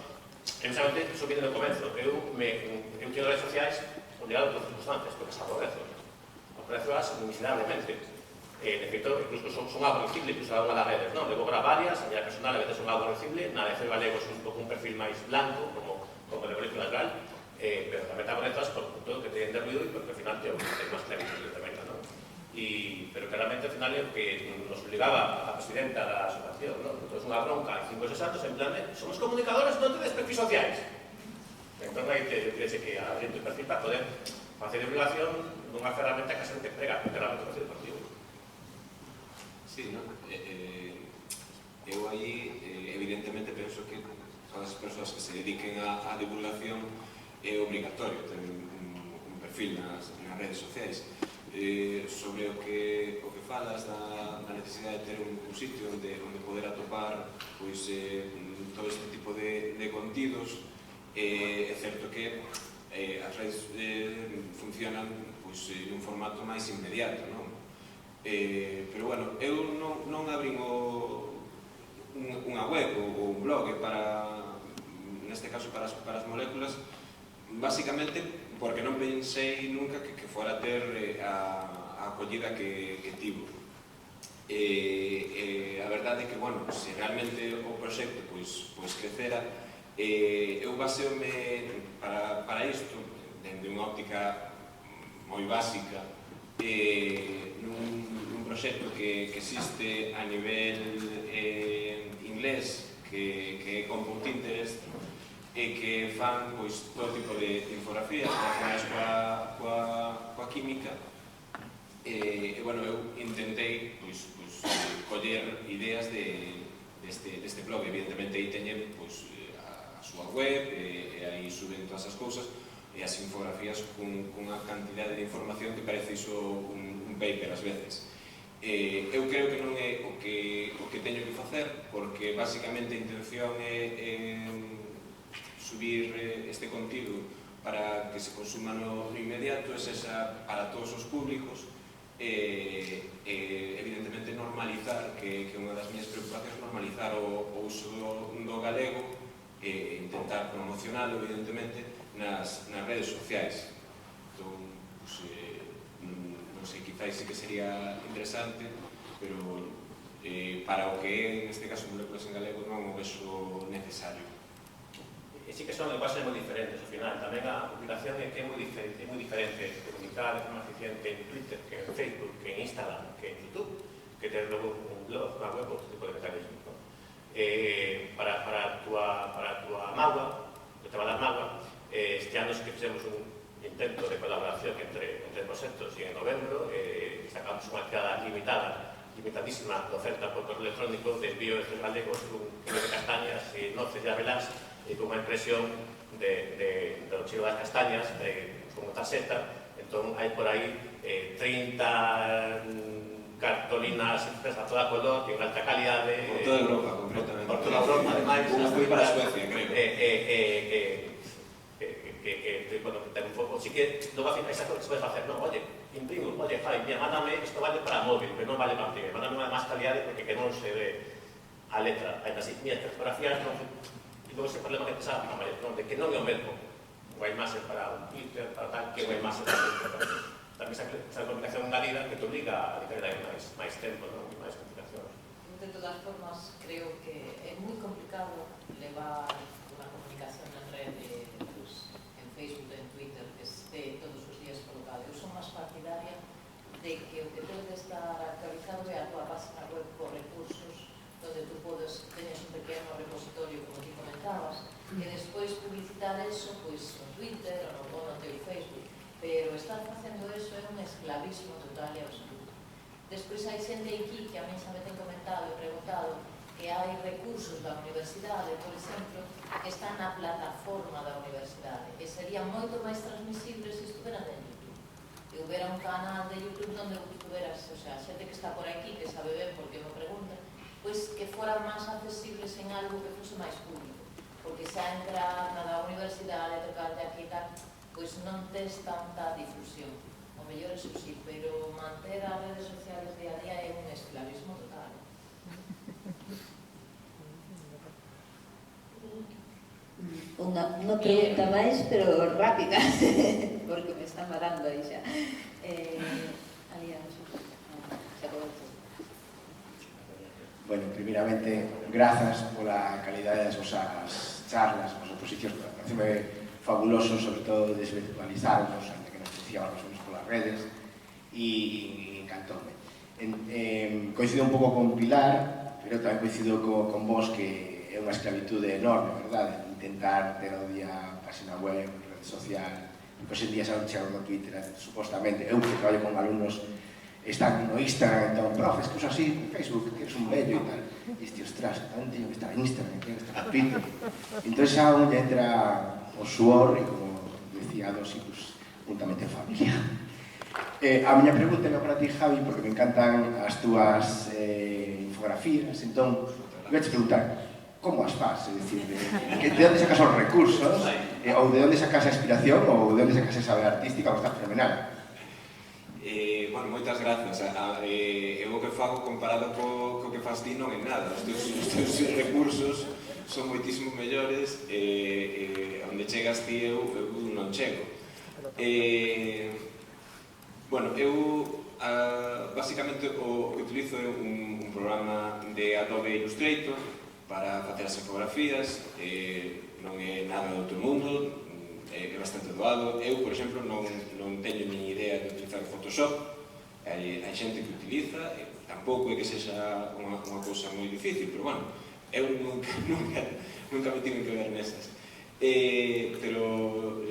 Eu sabente, subindo no comenzo, eu teño redes sociais obligado por circunstancias, porque se aborrezo miserablemente. De feito, incluso son aborrecible, incluso a unha das redes, non? Levo varias, a miña personal a veces son aborrecible, na de Ceo Galego son un perfil máis blanco, como de Colegio Natural, pero tamén te aborrezas por todo que te den de ruido e porque ao final te máis clarificación tamén, non? Pero claramente, escenario que nos obligaba a presidenta da asociación, non? Entón, unha bronca en 5 ou 6 anos, en plan, somos comunicadores, non tedes perfis sociais. Entón, aí te crece que abrir tu perfil para poder facer divulgación dunha ferramenta que a xente prega, que era o perfil deportivo. Sí, non? Eu aí, evidentemente, penso que todas as persoas que se dediquen á divulgación é obligatorio ter un perfil nas redes sociais. Sobre o que falas da necesidade de ter un sitio onde poder atopar todo este tipo de contidos, é certo que as redes funcionan nun formato máis inmediato, non? Pero, bueno, eu non abrín unha web ou un blog neste caso para as moléculas, basicamente porque non pensei nunca que fora a ter a acollida que tivo. A verdade é que, bueno, se realmente o proxecto crecera, eu baseome para isto, dende unha óptica moi básica, nun proxecto que existe a nivel inglés, que é Compound Interest, e que fan todo tipo de infografías relacionadas coa química. Bueno, eu intentei coller ideas deste blog. Evidentemente aí teñen a súa web, e aí suben todas as cousas e as infografías cunha cantidade de información que parece iso un paper ás veces. Eu creo que non é o que teño que facer, porque basicamente a intención é subir este contido para que se consuma no inmediato, é esa para todos os públicos, evidentemente normalizar, que unha das miñas preocupacións, normalizar o uso do galego e intentar promocionalo, evidentemente, nas redes sociais. Entón, non sei, quizás sí que sería interesante, pero para o que é, neste caso, moléculas en galego, non o vexo necesario. E sí que son lenguaxes moi diferentes, ao final. Tamén a publicación é moi diferente comunicar de forma eficiente en Twitter, que en Facebook, que en Instagram, que en YouTube, que ter logo un blog, unha web, outro tipo de mecanismo. Para a túa mágoa, o tema das mágoas, este ano sí que fixemos un intento de colaboración entre proxectos e en novembro sacamos unha tirada limitadísima de oferta por correo electrónico de envío de galegos con kilo de castañas e noces de avelas e con unha impresión do chilo das castañas con outra seta. Entón hai por aí 30 cartolinas impresas a toda color, en alta calidade. Por toda Europa, concretamente. Por toda Europa, ademais. Unha foi para Suecia, creo. Bueno, que ten un pouco, si que non vai esa cosa que se pode facer, non, oye, imprimo, oye, fai, mira, mándame, isto vale para móvil, pero non vale para imprimir, mándame unha máis calidade porque que non se ve a letra, aí así, mira, estas fotografías non, e logo ese problema que te sabe, non, de que non é o mesmo, unha imaxe para un Twitter, para tal, que unha imaxe para un Twitter. Tamén esa comunicación engadida que te obliga a dedicar máis tempo, non, e máis complicacións. De todas formas, creo que é moi complicado levar unha comunicación en rede, en Facebook, en Twitter, que esté todos os días colocado. Eu son máis partidaria de que o que debe de estar actualizado é a tua página web con recursos donde tú teñes un pequeno repositorio, como ti comentabas, e despois publicitar eso no Twitter ou no teu Facebook. Pero estar facendo eso é un esclavismo total e absoluto. Despois hai xente aquí que a mí xa me ten comentado e preguntado que hai recursos da universidade, por exemplo, que están na plataforma da universidade, que serían moito máis transmisibles se estuveran en YouTube. Que houbera un canal de YouTube onde tuveras, o sea, xente que está por aquí, que sabe ben porque me pregunta, pois que foran máis accesibles en algo que fose máis público. Porque xa entrar na da universidade, tocarte aquí e tal, pois non tes tanta difusión. O mellor eso sí, pero manter as redes sociales día a día é un esclavismo total. Unha pregunta máis, pero rápida, porque me están parando aí xa. Bueno, primeramente, grazas pola calidade das vosas charlas, as vosas posicións, pareceme fabuloso, sobre todo, desvirtualizarnos, ante que nos decíamos polas redes, e encantoume. Coincido un pouco con Pilar, pero tamén coincido con vos que é unha esclavitude enorme, verdade? Intentar ter ao día página web, rede social, porque hoxe en día xa non chego no Twitter, supostamente, eu que traballo con alumnos están no Instagram, entón, profes, que usa así, Facebook, que eres un bello e tal. E este, ostras, tamén teño que estar en Instagram, teño que estar en Twitter. Entón xa un entra o suor e, como decía Dosicus, juntamente en familia. A miña pregunta é para ti, Javi, porque me encantan as túas infografías, entón, voy a te preguntar, como as faz? É dicir, de onde sacas os recursos, ou de onde sacas a inspiración, ou de onde sacas esa saber artística, ou está fenomenal? Bueno, moitas grazas. Eu o que fago comparado co que faz ti non é nada. Os teus recursos son moitísimo mellores onde chegas ti eu non chego. Bueno, eu basicamente o que utilizo é un programa de Adobe Illustrator para facer as infografías, non é nada do outro mundo, é bastante doado. Eu, por exemplo, non teño ni idea de utilizar Photoshop. Hai xente que utiliza, tampouco é que sexa unha cousa moi difícil, pero bueno, eu nunca me tive que ver nesas. Pero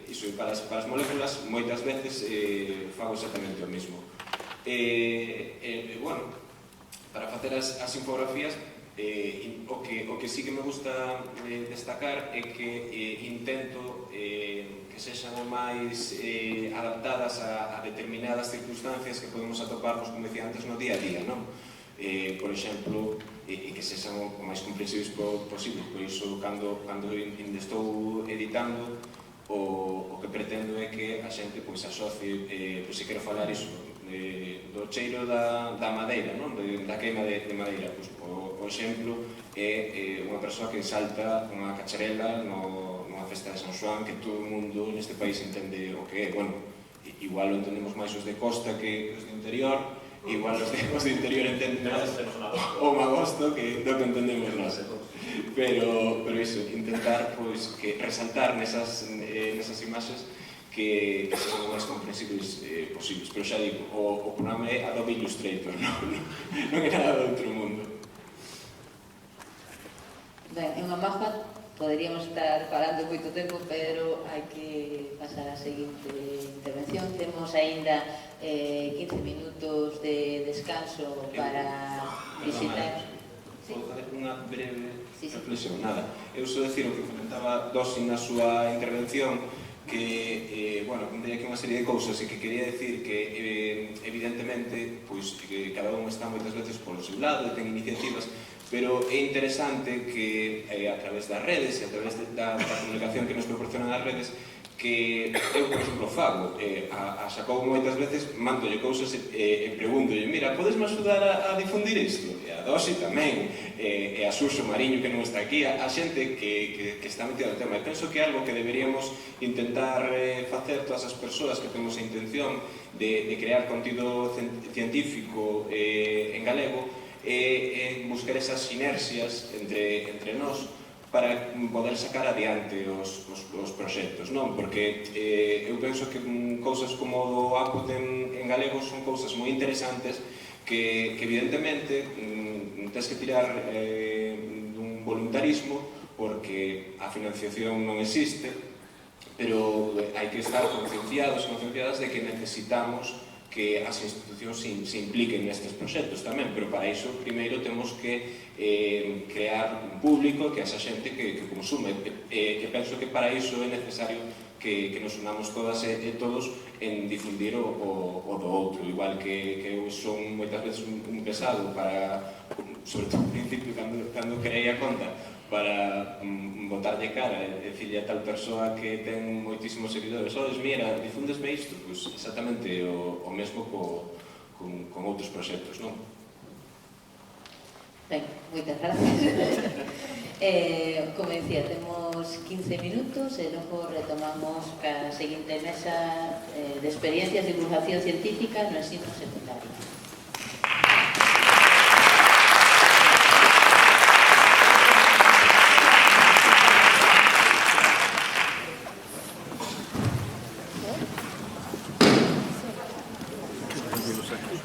iso, para as moléculas moitas veces fago exactamente o mismo. Bueno, para facer as infografías, o que sí que me gusta destacar é que intento que sexan máis adaptadas a determinadas circunstancias que podemos atoparnos, como decía antes, no día a día, non? Por exemplo, que sexan o máis comprensibles posible. Por iso, cando estou editando, o que pretendo é que a xente asocie, se quero falar iso, do cheiro da madeira, da queima de madeira. O exemplo é unha persoa que salta unha cacharela nunha festa de San Xoán, que todo o mundo neste país entende o que é. Bueno, igual o entendemos máis os de costa que os de interior, igual os de interior entenden o magosto que do que entendemos nós. Pero iso, intentar que resaltar nesas imaxes que son o máis comprensibles posibles. Pero xa digo, o programa é Adobe Illustrator, non é nada do outro mundo. Ben, é unha maja, poderíamos estar falando moito tempo, pero hai que pasar á seguinte intervención. Temos aínda 15 minutos de descanso para visitar. Podo fazer unha breve reflexión? Nada. Eu só decir o que comentaba Dosi na súa intervención, que, bueno, contei aquí unha serie de cousas e que quería decir que, evidentemente, que cada un está moitas veces polo seu lado e ten iniciativas, pero é interesante que a través das redes e a través da comunicación que nos proporcionan as redes, que eu, por exemplo, fago a Xacou moitas veces, mandolle cousas e preguntolle, mira, podes me axudar a difundir isto? E a Dosi tamén, e a Suso Mariño, que non está aquí, a xente que está metida no tema. E penso que é algo que deberíamos intentar facer todas as persoas que temos a intención de crear contido científico en galego, e buscar esas sinerxias entre nós para poder sacar adiante os proxectos, non? Porque eu penso que cousas como o Apud en galego son cousas moi interesantes que evidentemente tens que tirar dun voluntarismo porque a financiación non existe, pero hai que estar concienciados de que necesitamos que as institucións se impliquen nestes proxectos tamén, pero para iso primeiro temos que crear un público, que esa xente que consume, e penso que para iso é necesario que nos unamos todas e todos en difundir o do outro, igual que eu son moitas veces un pesado para, sobre todo ao principio, cando creei a conta, para botarlle cara e decirle a tal persoa que ten moitísimos seguidores, odes, mira, difúndesme isto, pois exactamente o mesmo con outros proxectos, non? Ben, moitas gracias. Como decía, temos 15 minutos e logo retomamos a seguinte mesa de experiencias de divulgación científica no ensino secundario. Aquí.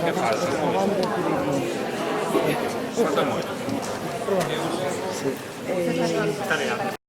que falta? Falta moito. Está bien.